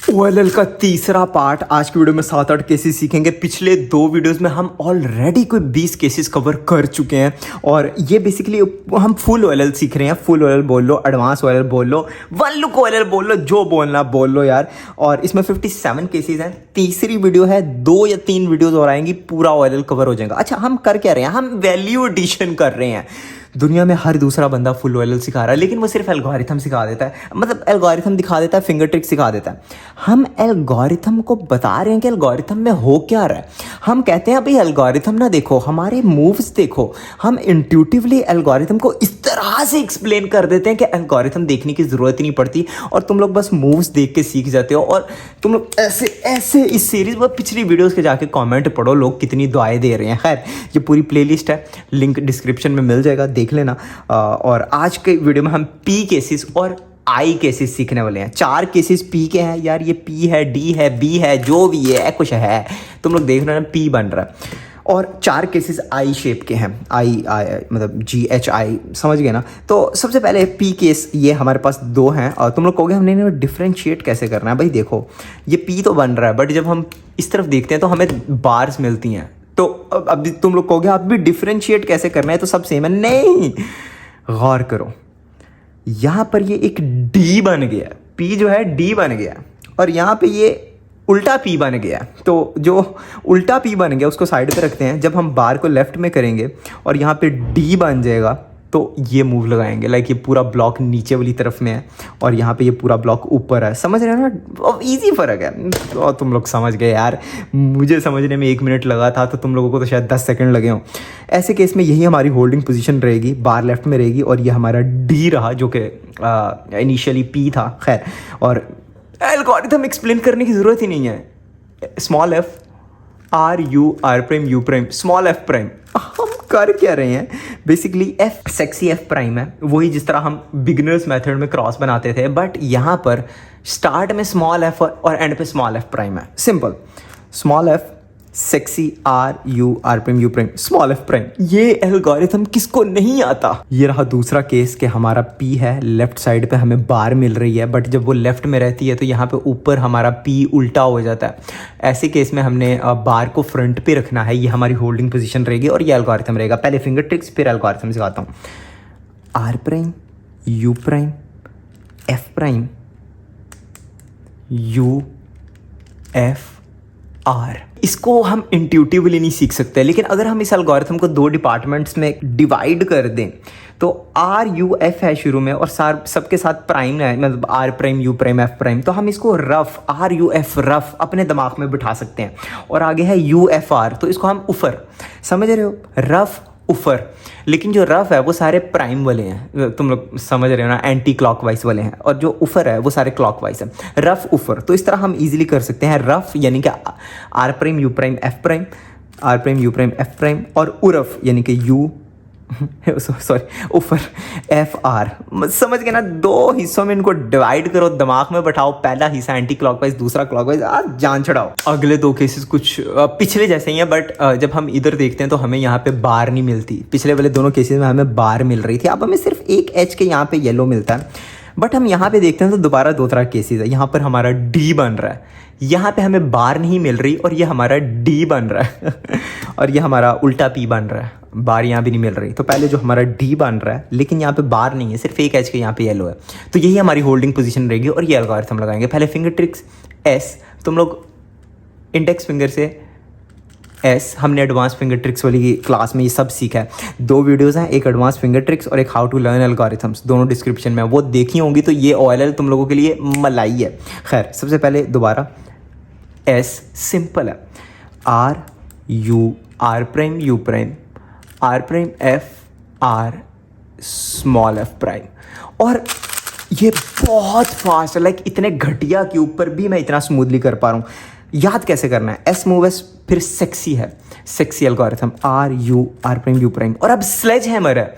ओएलएल का तीसरा पार्ट। आज की वीडियो में 7-8 केसेस सीखेंगे। पिछले 2 वीडियोस में हम ऑलरेडी कोई 20 केसेस कवर कर चुके हैं और ये बेसिकली हम फुल ओएलएल सीख रहे हैं। फुल ओएलएल बोल लो, एडवांस ओएलएल बोल लो, वन लुक ओएलएल बोल लो, जो बोलना बोल लो यार। और इसमें 57 केसेस हैं। तीसरी वीडियो है, 2 या 3 वीडियोस और आएंगी, पूरा ओएलएल कवर हो जाएगा। अच्छा, हम कर क्या रहे हैं? हम वैल्यू एडिशन कर रहे हैं। दुनिया में हर दूसरा बंदा फुल ओएलएल सिखा रहा है, लेकिन वो सिर्फ एल्गोरिथम सिखा देता है, मतलब एल्गोरिथम दिखा देता है, फिंगर ट्रिक सिखा देता है। हम एल्गोरिथम को बता रहे हैं कि एल्गोरिथम में हो क्या रहा है। हम कहते हैं भाई एल्गोरिथम ना देखो, हमारे मूव्स देखो। हम इंट्यूटिवली एल्गोरिथम को इस तरह से एक्सप्लेन कर देते हैं कि एल्गोरिथम देखने की जरूरत ही नहीं पड़ती और तुम लोग बस मूव्स देख के सीख जाते हो। और तुम लोग ऐसे ऐसे इस सीरीज में पिछली वीडियोस के जाके कमेंट पढ़ो, लोग कितनी दुआएं दे रहे हैं। खैर, ये पूरी प्लेलिस्ट है, लिंक डिस्क्रिप्शन में मिल जाएगा, देख लेना। और आज के वीडियो में हम पी केसेस और आई केसेस सीखने वाले हैं। 4 केसेस पी के हैं यार, ये पी है, डी है, बी है, जो भी है कुछ है, तुम लोग देख रहे हैं पी बन रहा है। और 4 केसेस आई शेप के हैं, आई मतलब GHI, समझ गए ना। तो सबसे पहले पी केस, ये हमारे पास 2 हैं और तुम लोग कहोगे हमने इन्हें डिफ्रेंशिएट कैसे करना है। भाई देखो, ये पी तो बन रहा है, बट जब हम इस तरफ देखते हैं तो हमें बार्स मिलती हैं। तो अब तुम लोग कहोगे आप भी डिफ्रेंशिएट कैसे करना है, तो सब सेम है। नहीं, गौर करो, यहां पर ये एक डी बन गया, पी जो है डी बन गया, और यहां पे ये उल्टा पी बन गया। तो जो उल्टा पी बन गया उसको साइड पे रखते हैं। जब हम बार को लेफ्ट में करेंगे और यहाँ पे डी बन जाएगा तो ये मूव लगाएंगे। लाइक ये पूरा ब्लॉक नीचे वाली तरफ में है और यहाँ पे ये पूरा ब्लॉक ऊपर है। समझ रहे हो ना? अब इजी फर्क है। तो तुम लोग समझ गए यार, मुझे समझने में 1 मिनट लगा था, तो तुम लोगों को तो शायद 10 सेकंड लगे हों। ऐसे केस में यही हमारी होल्डिंग पोजीशन रहेगी, बार लेफ्ट में रहेगी और ये हमारा डी रहा जो कि इनिशियली पी था। खैर, और एल्गोरिथम एक्सप्लेन करने की ज़रूरत ही नहीं है। Small F, R U R prime U prime, small F prime. हम कर क्या रहे हैं? Basically F sexy F prime है, वही जिस तरह हम बिगिनर्स मेथड में क्रॉस बनाते थे, बट यहाँ पर स्टार्ट में स्मॉल एफ और एंड पे स्मॉल एफ प्राइम है। Simple, small F sexy R U R prime U prime, small F prime. ये एल्गोरिथम किसको नहीं आता? ये रहा दूसरा केस कि हमारा पी है, लेफ्ट साइड पे हमें बार मिल रही है, बट जब वो लेफ्ट में रहती है तो यहाँ पे ऊपर हमारा पी उल्टा हो जाता है। ऐसे केस में हमने बार को फ्रंट पे रखना है। ये हमारी होल्डिंग पोजीशन रहेगी और ये एल्गोरिथम रहेगा। पहले फिंगर ट्रिक्स फिर एल्गोरिथम सिखाता हूँ। R prime U prime F prime U F R. इसको हम इंट्यूटिवली नहीं सीख सकते, लेकिन अगर हम इस एल्गोरिथम को 2 डिपार्टमेंट्स में डिवाइड कर दें तो आर यू एफ है शुरू में और सबके साथ प्राइम है, मतलब R prime U prime F prime. तो हम इसको rough, R U F rough अपने दिमाग में बिठा सकते हैं। और आगे है यू एफ आर, तो इसको हम उफर, समझ रहे हो? रफ उफर। लेकिन जो रफ है वो सारे प्राइम वाले हैं, तुम लोग समझ रहे हो ना, एंटी क्लॉकवाइज वाले हैं, और जो उफर है वो सारे क्लॉकवाइज है, रफ उफर। तो इस तरह हम इजीली कर सकते हैं। रफ यानी कि R prime U prime F prime, R prime U prime F prime, और उरफ यानी कि यू सॉरी उफर एफ आर। समझ गए ना? 2 हिस्सों में इनको डिवाइड करो, दिमाग में बैठाओ। पहला हिस्सा एंटी क्लॉकवाइज, दूसरा क्लॉकवाइज, जान छड़ाओ। अगले 2 केसेस कुछ पिछले जैसे ही हैं, बट जब हम इधर देखते हैं तो हमें यहाँ पे बार नहीं मिलती। पिछले वाले दोनों केसेस में हमें बार मिल रही थी, अब हमें सिर्फ एक एच के यहाँ पे येलो मिलता है। बट हम यहाँ पे देखते हैं तो दोबारा 2 तरह केसेस है। यहाँ पर हमारा डी बन रहा है, यहाँ पे हमें बार नहीं मिल रही और ये हमारा डी बन रहा है और ये हमारा उल्टा पी बन रहा है, बार यहाँ भी नहीं मिल रही। तो पहले जो हमारा डी बन रहा है, लेकिन यहाँ पे बार नहीं है, सिर्फ एक एच के यहाँ पे येलो है, तो यही हमारी होल्डिंग पोजीशन रहेगी और ये एल्गोरिथम लगाएंगे। पहले फिंगर ट्रिक्स एस, तुम लोग इंडेक्स फिंगर से एस, हमने एडवांस फिंगर ट्रिक्स वाली क्लास में ये सब सीखा है। 2 वीडियोस हैं, एक एडवांस फिंगर ट्रिक्स और एक हाउ टू लर्न एल्गोरिथम्स, दोनों डिस्क्रिप्शन में, वो देखी होंगी। तो ये ओएलएल तुम लोगों के लिए मलाई है। खैर, सबसे पहले दोबारा एस सिंपल है, R U R prime U prime, R prime F R small F prime. और ये बहुत फास्ट है, लाइक इतने घटिया के ऊपर भी मैं इतना स्मूथली कर पा रहा हूँ। याद कैसे करना है? एस मूव एस, फिर सेक्सी है, sexy algorithm, R U R prime U prime, और अब स्लेज हैमर है,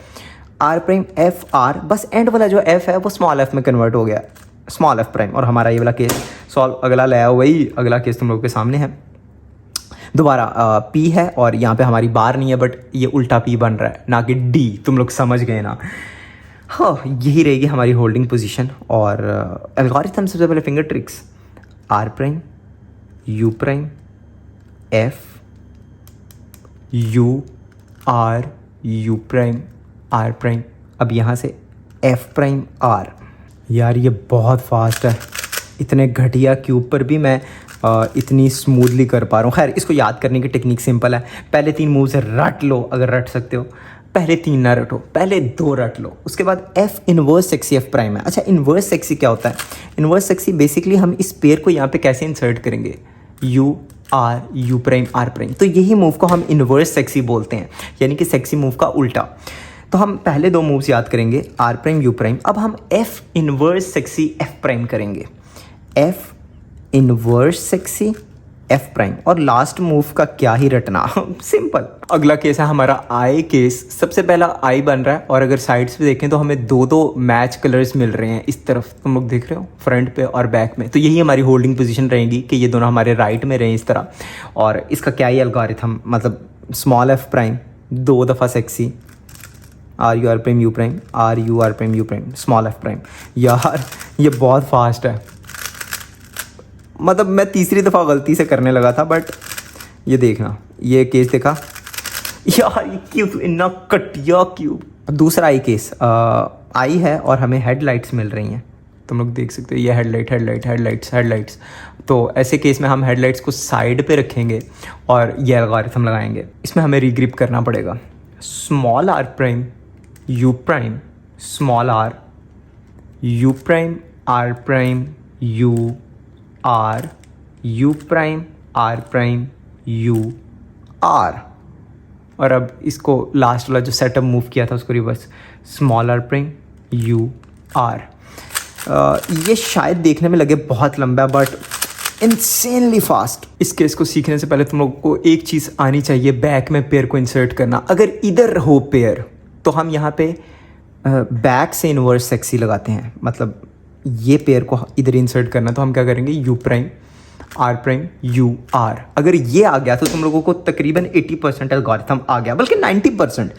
आर प्राइम एफ आर, बस एंड वाला जो एफ है वो स्मॉल एफ में कन्वर्ट हो गया, स्मॉल एफ प्राइम। और हमारा ये वाला केस सॉल्व, अगला लाया वही अगला केस तुम लोगों के सामने है। दोबारा पी है और यहाँ पे हमारी बार नहीं है, बट ये उल्टा पी बन रहा है, ना कि डी। तुम लोग समझ गए ना? हाँ, यही रहेगी हमारी होल्डिंग पोजीशन। और एल्गोरिथम सबसे पहले finger tricks R prime, U prime, F, U R, U prime, R prime. अब यहाँ से एफ प्राइम आर। यार ये बहुत फास्ट है, इतने घटिया क्यूब पर भी मैं इतनी स्मूथली कर पा रहा हूँ। खैर इसको याद करने की टेक्निक सिंपल है, पहले 3 मूव्स रट लो अगर रट सकते हो, पहले 3 ना रटो, पहले 2 रट लो। उसके बाद F inverse sexy F prime है। अच्छा इनवर्स सेक्सी क्या होता है? इनवर्स सेक्सी बेसिकली हम इस पेयर को यहाँ पे कैसे इंसर्ट करेंगे, U R, U prime, R prime. तो यही मूव को हम इनवर्स सेक्सी बोलते हैं, यानी कि सेक्सी मूव का उल्टा। तो हम पहले 2 मूव्स याद करेंगे, आर प्राइम, यू प्राइम। अब हम F inverse sexy F prime करेंगे, F inverse sexy F prime. और लास्ट मूव का क्या ही रटना, सिंपल। अगला केस है हमारा आई केस। सबसे पहला आई बन रहा है और अगर साइड्स पे देखें तो हमें 2 मैच कलर्स मिल रहे हैं इस तरफ, तुम लोग देख रहे हो, फ्रंट पे और बैक में। तो यही हमारी होल्डिंग पोजीशन रहेगी कि ये दोनों हमारे राइट में रहें इस तरह। और इसका क्या ही एल्गोरिथम, मतलब स्मॉल एफ प्राइम 2 दफ़ा sexy, R U R prime U prime, R U R prime U prime, small F prime. यार ये बहुत फास्ट है, मतलब मैं तीसरी दफ़ा गलती से करने लगा था, बट ये देखना, ये केस देखा यार, ये क्यूब इतना कटिया क्यूब। दूसरा आई केस आई है और हमें हेडलाइट्स मिल रही हैं, तुम लोग देख सकते हो, ये हेडलाइट्स। तो ऐसे केस में हम हेडलाइट्स को साइड पे रखेंगे और ये एल्गोरिथम लगाएंगे। इसमें हमें रीग्रिप करना पड़ेगा, small R prime U prime, small R U prime, R prime U R, U prime, R prime U R. और अब इसको लास्ट वाला जो सेटअप मूव किया था उसको reverse, small R prime U R. ये शायद देखने में लगे बहुत लंबा, बट इंसेनली फास्ट। इस केस को सीखने से पहले तुम लोगों को एक चीज़ आनी चाहिए, बैक में पेयर को इंसर्ट करना। अगर इधर हो पेयर तो हम यहाँ पे बैक से इनवर्स सेक्सी लगाते हैं, मतलब ये पेयर को इधर इंसर्ट करना, तो हम क्या करेंगे, U prime, R prime, U R. अगर ये आ गया तो तुम लोगों को तकरीबन 80% एल्गोरिथम आ गया, बल्कि 90%।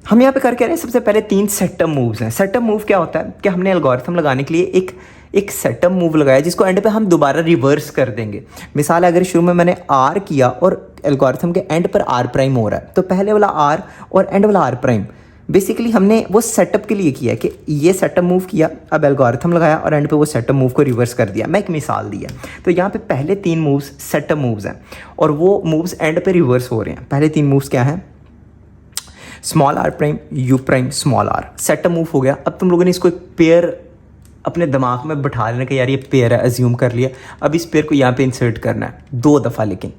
हम यहाँ पे कर रहे हैं, सबसे पहले 3 सेटअप मूव्स हैं। सेटअप मूव क्या होता है कि हमने एल्गोरिथम लगाने के लिए एक सेटअप मूव लगाया जिसको एंड पे हम दोबारा रिवर्स कर देंगे। मिसाल है, अगर शुरू में मैंने आर किया और एल्गोरिथम के एंड पर आर प्राइम हो रहा है, तो पहले वाला आर और एंड वाला आर प्राइम बेसिकली हमने वो सेटअप के लिए किया है कि ये सेटअप मूव किया, अब एल्गोरिथम लगाया और एंड पे वो सेटअप मूव को रिवर्स कर दिया। मैं एक मिसाल दिया, तो यहाँ पे पहले 3 मूव्स सेटअप मूव्स हैं और वो मूव्स एंड पे रिवर्स हो रहे हैं। पहले 3 मूव्स क्या हैं, small R prime U prime small R, setup move हो गया। अब तुम लोगों ने इसको एक पेयर अपने दिमाग में बैठा लेना कि यार ये पेयर है, अज्यूम कर लिया। अब इस पेयर को यहाँ पे इंसर्ट करना है 2 दफ़ा, लेकिन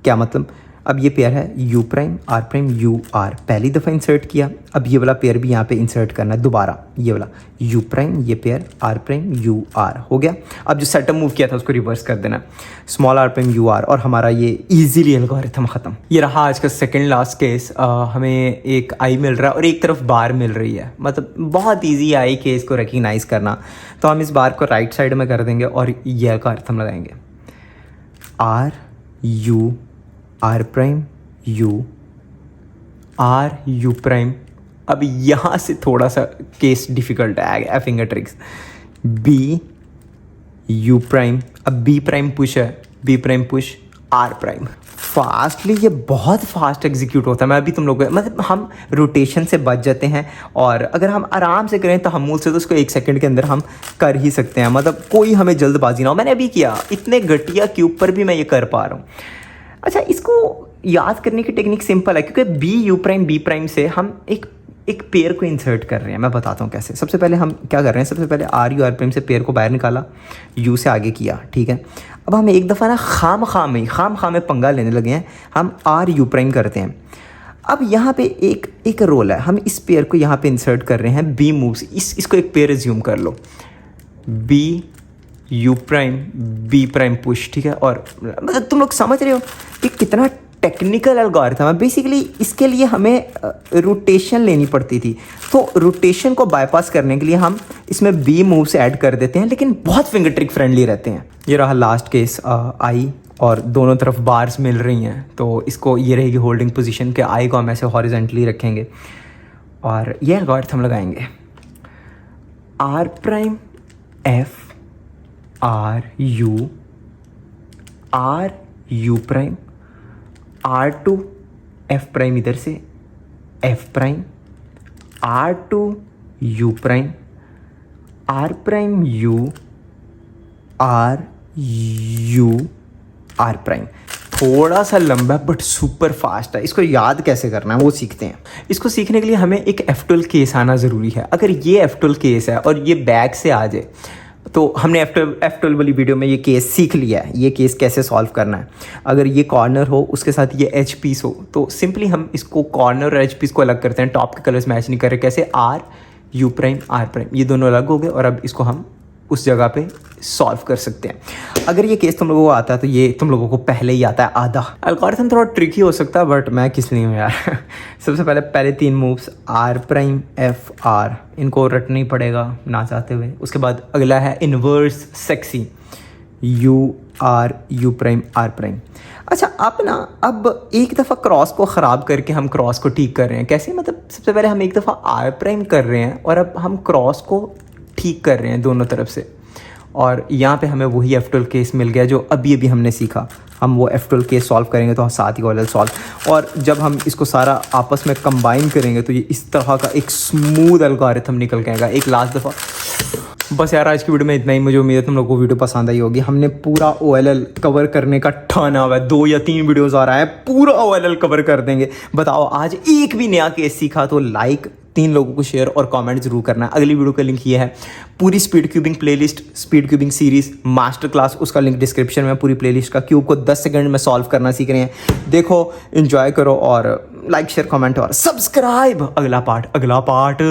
क्या मतलब, अब ये पेयर है U prime R prime U R, पहली दफ़ा इंसर्ट किया। अब ये वाला पेयर भी यहाँ पे इंसर्ट करना है दोबारा, ये वाला यू प्राइम, ये pair R prime U R हो गया। अब जो सेटअप मूव किया था उसको रिवर्स कर देना, small R prime U R, और हमारा ये इजीली एल्गोरिथम ख़त्म। ये रहा आज का सेकंड लास्ट केस। हमें एक आई मिल रहा है और एक तरफ बार मिल रही है, मतलब बहुत ईजी आई केस को रिकग्नाइज़ करना। तो हम इस बार को राइट साइड में कर देंगे और ये एल्गोरिथम लगाएंगे, R U R prime U R U prime. अब यहाँ से थोड़ा सा केस डिफिकल्ट है, finger tricks, B U prime, अब बी प्राइम पुश है, B prime push R prime. Fastly ये बहुत फास्ट एग्जीक्यूट होता है। मैं अभी तुम लोग मतलब हम रोटेशन से बच जाते हैं, और अगर हम आराम से करें तो हम मूल से तो उसको 1 सेकंड के अंदर हम कर ही सकते हैं, मतलब कोई हमें जल्दबाजी ना हो। मैंने अभी किया, इतने घटिया क्यूब पर भी मैं ये कर पा रहा हूँ। अच्छा, इसको याद करने की टेक्निक सिंपल है, क्योंकि बी प्राइम से हम एक पेयर को इंसर्ट कर रहे हैं। मैं बताता हूँ कैसे। सबसे पहले हम क्या कर रहे हैं, सबसे पहले आर यू आर प्राइम से पेयर को बाहर निकाला, यू से आगे किया, ठीक है। अब हम एक दफ़ा ना खाम खाम में पंगा लेने लगे हैं, हम आर यू प्राइम करते हैं। अब यहाँ पे एक रोल है, हम इस पेयर को यहाँ पे इंसर्ट कर रहे हैं बी मूव्स, इसको एक पेयर एज्यूम कर लो, B U prime B prime push, ठीक है। और मतलब तुम लोग समझ रहे हो कि कितना टेक्निकल एल्गोरिथम है। बेसिकली इसके लिए हमें रोटेशन लेनी पड़ती थी, तो रोटेशन को बाईपास करने के लिए हम इसमें बी मूव से ऐड कर देते हैं, लेकिन बहुत फिंगर ट्रिक फ्रेंडली रहते हैं। ये रहा लास्ट केस आई, और दोनों तरफ बार्स मिल रही हैं, तो इसको ये रहेगी होल्डिंग पोजीशन के आई को हम ऐसे हॉरिजॉन्टली रखेंगे और ये एल्गोरिथम लगाएंगे, R prime F R U R U prime, R two F prime इधर से F prime, R two U prime, R prime U, R U R prime. थोड़ा सा लंबा बट सुपर फास्ट है। इसको याद कैसे करना है वो सीखते हैं। इसको सीखने के लिए हमें एक F12 केस आना ज़रूरी है। अगर ये F12 केस है और ये बैक से आ जाए तो हमने F12 वाली वीडियो में ये केस सीख लिया है, ये केस कैसे सॉल्व करना है। अगर ये कॉर्नर हो उसके साथ ये एच पीस हो तो सिंपली हम इसको कॉर्नर और एच पीस को अलग करते हैं। टॉप के कलर्स मैच नहीं कर रहे, कैसे R U prime R prime, ये दोनों अलग हो गए और अब इसको हम उस जगह पे सॉल्व कर सकते हैं। अगर ये केस तुम लोगों को आता है तो ये तुम लोगों को पहले ही आता है आधा। एल्गोरिथम थोड़ा ट्रिकी हो सकता है बट मैं किस लिए हूँ यार। सबसे पहले 3 moves R prime F R, इनको रटना ही पड़ेगा ना चाहते हुए। उसके बाद अगला है inverse sexy U R U prime R prime. अच्छा अब एक दफ़ा क्रॉस को ख़राब करके हम क्रॉस को ठीक कर रहे हैं। कैसे, मतलब सबसे पहले हम एक दफ़ा आर प्राइम कर रहे हैं और अब हम क्रॉस को ठीक कर रहे हैं दोनों तरफ से। और यहाँ पे हमें वही F12 केस मिल गया जो अभी हमने सीखा। हम वो F12 केस सॉल्व करेंगे तो साथ ही OLL सॉल्व। और जब हम इसको सारा आपस में कंबाइन करेंगे तो ये इस तरह का एक स्मूथ एल्गोरिथम निकल के आएगा। एक लास्ट दफ़ा बस यार, आज की वीडियो में इतना ही। मुझे उम्मीद है तुम लोगों को वीडियो पसंद आई होगी। हमने पूरा OLL कवर करने का ठाना हुआ है। 2 या 3 वीडियोज़ आ रहा है, पूरा OLL कवर कर देंगे। बताओ, आज एक भी नया केस सीखा तो लाइक, 3 लोगों को शेयर और कमेंट जरूर करना है। अगली वीडियो का लिंक ये है, पूरी speed cubing playlist, speed cubing series master class, उसका लिंक डिस्क्रिप्शन में। पूरी प्लेलिस्ट का क्यूब को 10 सेकंड में सॉल्व करना सीख रहे हैं। देखो, एंजॉय करो और लाइक शेयर कमेंट और सब्सक्राइब। अगला पार्ट